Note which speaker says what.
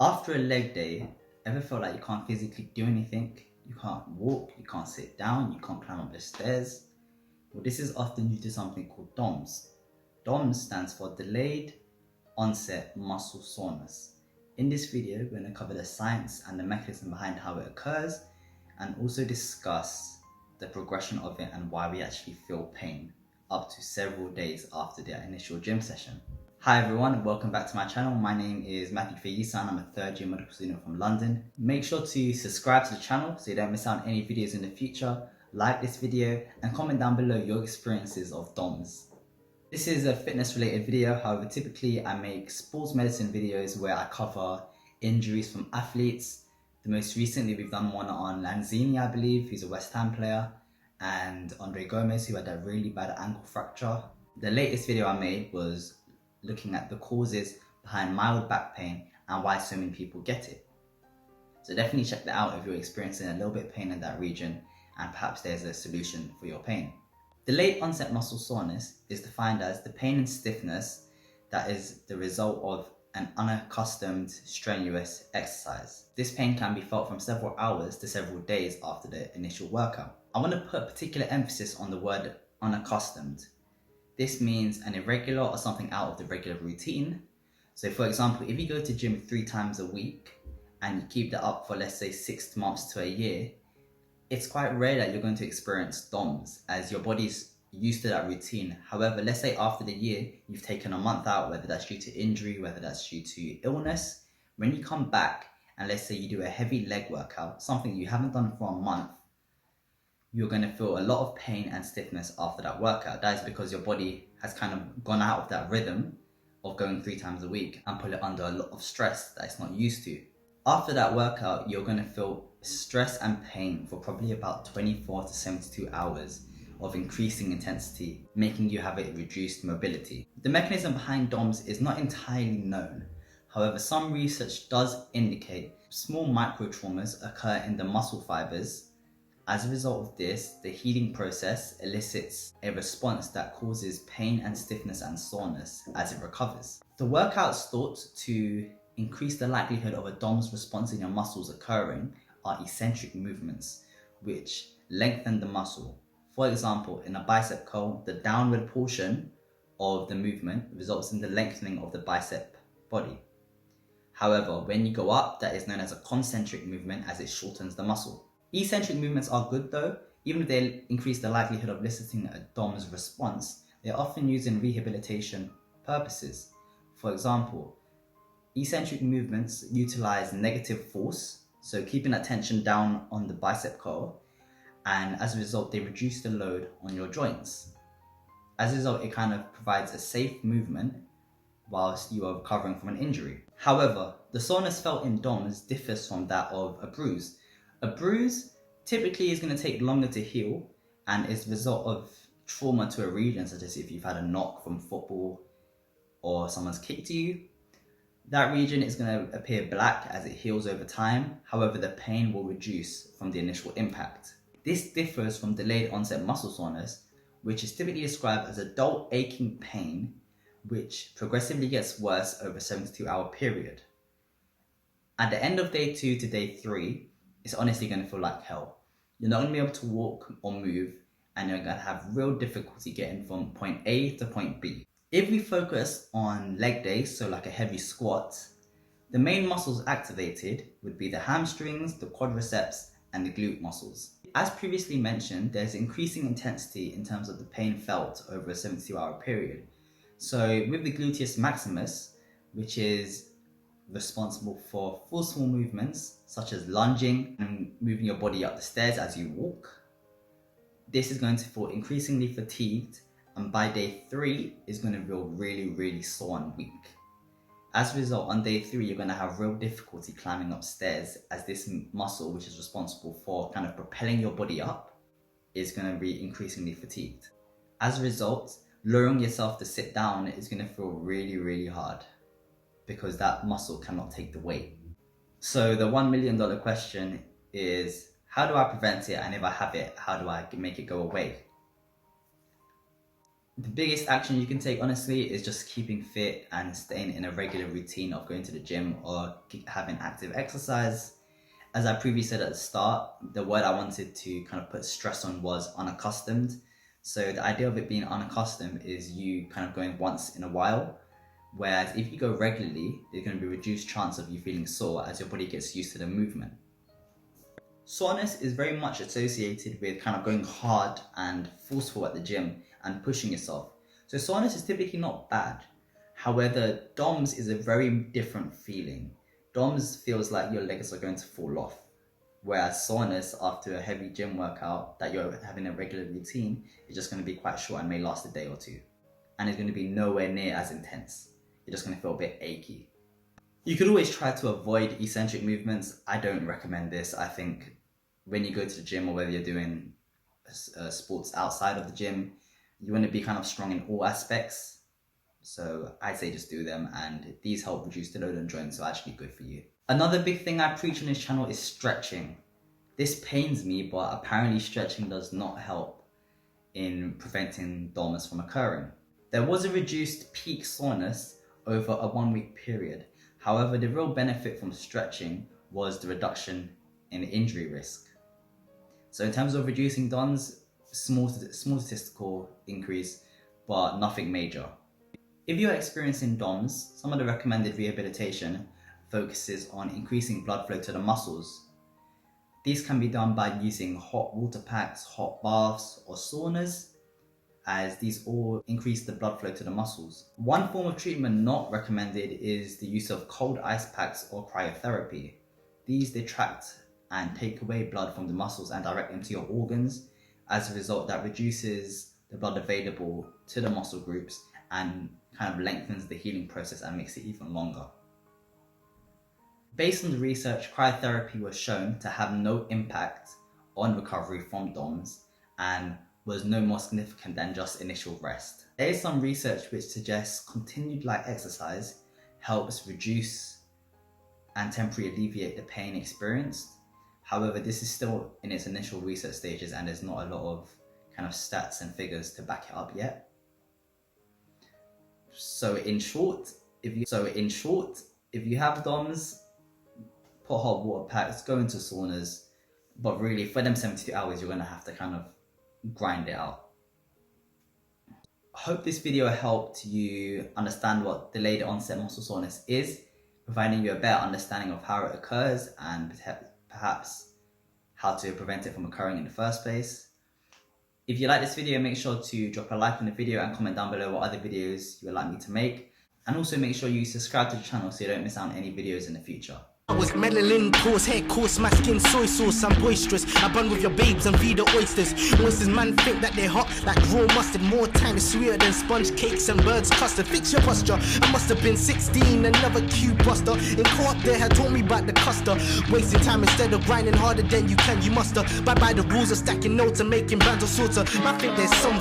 Speaker 1: After a leg day, ever feel like you can't physically do anything? You can't walk, you can't sit down, you can't climb up the stairs? Well, this is often due to something called DOMS. DOMS stands for Delayed Onset Muscle Soreness. In this video, we're going to cover the science and the mechanism behind how it occurs, and also discuss the progression of it and why we actually feel pain up to several days after their initial gym session. Hi everyone, and welcome back to my channel. My name is Matthew Fayisa and I'm a third year medical student from London. Make sure to subscribe to the channel so you don't miss out on any videos in the future. Like this video and comment down below your experiences of DOMS. This is a fitness related video, however typically I make sports medicine videos where I cover injuries from athletes. The most recently we've done one on Lanzini, I believe, who's a West Ham player, and Andre Gomez, who had a really bad ankle fracture. The latest video I made was looking at the causes behind mild back pain and why so many people get it. So definitely check that out if you're experiencing a little bit of pain in that region and perhaps there's a solution for your pain. Delayed onset muscle soreness is defined as the pain and stiffness that is the result of an unaccustomed strenuous exercise. This pain can be felt from several hours to several days after the initial workout. I want to put particular emphasis on the word unaccustomed. This means an irregular or something out of the regular routine. So for example, if you go to gym 3 times a week and you keep that up for, let's say, 6 months to a year, it's quite rare that you're going to experience DOMS as your body's used to that routine. However, let's say after the year, you've taken a month out, whether that's due to injury, whether that's due to illness. When you come back and let's say you do a heavy leg workout, something you haven't done for a month, you're going to feel a lot of pain and stiffness after that workout. That is because your body has kind of gone out of that rhythm of going 3 times a week and put it under a lot of stress that it's not used to. After that workout, you're going to feel stress and pain for probably about 24 to 72 hours of increasing intensity, making you have a reduced mobility. The mechanism behind DOMS is not entirely known. However, some research does indicate small microtraumas occur in the muscle fibers. As a result of this, the healing process elicits a response that causes pain and stiffness and soreness as it recovers. The workouts thought to increase the likelihood of a DOMS response in your muscles occurring are eccentric movements, which lengthen the muscle. For example, in a bicep curl, the downward portion of the movement results in the lengthening of the bicep body. However, when you go up, that is known as a concentric movement as it shortens the muscle. Eccentric movements are good though. Even if they increase the likelihood of eliciting a DOMS response, they're often used in rehabilitation purposes. For example, eccentric movements utilize negative force, so keeping that tension down on the bicep curl, and as a result they reduce the load on your joints. As a result, it kind of provides a safe movement whilst you are recovering from an injury. However, the soreness felt in DOMS differs from that of a bruise. A bruise typically is going to take longer to heal and is the result of trauma to a region, such as if you've had a knock from football or someone's kicked you. That region is going to appear black as it heals over time. However, the pain will reduce from the initial impact. This differs from delayed onset muscle soreness, which is typically described as a dull aching pain, which progressively gets worse over a 72-hour period. At the end of day 2 to day 3, it's honestly going to feel like hell. You're not going to be able to walk or move, and you're going to have real difficulty getting from point A to point B. If we focus on leg days, so like a heavy squat, the main muscles activated would be the hamstrings, the quadriceps, and the glute muscles. As previously mentioned, there's increasing intensity in terms of the pain felt over a 72-hour period. So with the gluteus maximus, which is responsible for forceful movements such as lunging and moving your body up the stairs as you walk, this is going to feel increasingly fatigued, and by day 3 is going to feel really sore and weak. As a result, on day 3 you're going to have real difficulty climbing upstairs, as this muscle, which is responsible for kind of propelling your body up, is going to be increasingly fatigued. As a result, lowering yourself to sit down is going to feel really hard, because that muscle cannot take the weight. So the $1 million question is, how do I prevent it? And if I have it, how do I make it go away? The biggest action you can take, honestly, is just keeping fit and staying in a regular routine of going to the gym or having active exercise. As I previously said at the start, the word I wanted to kind of put stress on was unaccustomed. So the idea of it being unaccustomed is you kind of going once in a while. Whereas if you go regularly, there's going to be a reduced chance of you feeling sore as your body gets used to the movement. Soreness is very much associated with kind of going hard and forceful at the gym and pushing yourself. So soreness is typically not bad. However, DOMS is a very different feeling. DOMS feels like your legs are going to fall off. Whereas soreness after a heavy gym workout that you're having a regular routine is just going to be quite short and may last a day or two. And it's going to be nowhere near as intense. You're just going to feel a bit achy. You could always try to avoid eccentric movements. I don't recommend this. I think when you go to the gym or whether you're doing sports outside of the gym, you want to be kind of strong in all aspects. So I'd say just do them, and these help reduce the load on joints, so actually good for you. Another big thing I preach on this channel is stretching. This pains me, but apparently stretching does not help in preventing DOMS from occurring. There was a reduced peak soreness over a 1 week period. However, the real benefit from stretching was the reduction in injury risk. So in terms of reducing DOMS, small statistical increase, but nothing major. If you're experiencing DOMS, some of the recommended rehabilitation focuses on increasing blood flow to the muscles. These can be done by using hot water packs, hot baths, or saunas, as these all increase the blood flow to the muscles. One form of treatment not recommended is the use of cold ice packs or cryotherapy. These detract and take away blood from the muscles and direct them to your organs. As a result, that reduces the blood available to the muscle groups and kind of lengthens the healing process and makes it even longer. Based on the research, cryotherapy was shown to have no impact on recovery from DOMS and was no more significant than just initial rest. There is some research which suggests continued light exercise helps reduce and temporarily alleviate the pain experienced. However, this is still in its initial research stages and there's not a lot of kind of stats and figures to back it up yet. So in short, if you have DOMS, put hot water packs, go into saunas, but really for them 72 hours, you're going to have to kind of grind it out. I hope this video helped you understand what delayed onset muscle soreness is, providing you a better understanding of how it occurs and perhaps how to prevent it from occurring in the first place. If you like this video, make sure to drop a like on the video and comment down below what other videos you would like me to make. And also make sure you subscribe to the channel so you don't miss out on any videos in the future.
Speaker 2: I was melanin, coarse hair, coarse my skin, soy sauce, I'm boisterous. I bun with your babes and feed the oysters. Oysters man think that they're hot like raw mustard. More time is sweeter than sponge cakes and birds custard. Fix your posture. I must have been 16, another cube buster. In co-op there had taught me about the custard. Wasting time instead of grinding harder than you can, you muster. Bye bye the rules of stacking notes and making bands of sorts of. I think there's some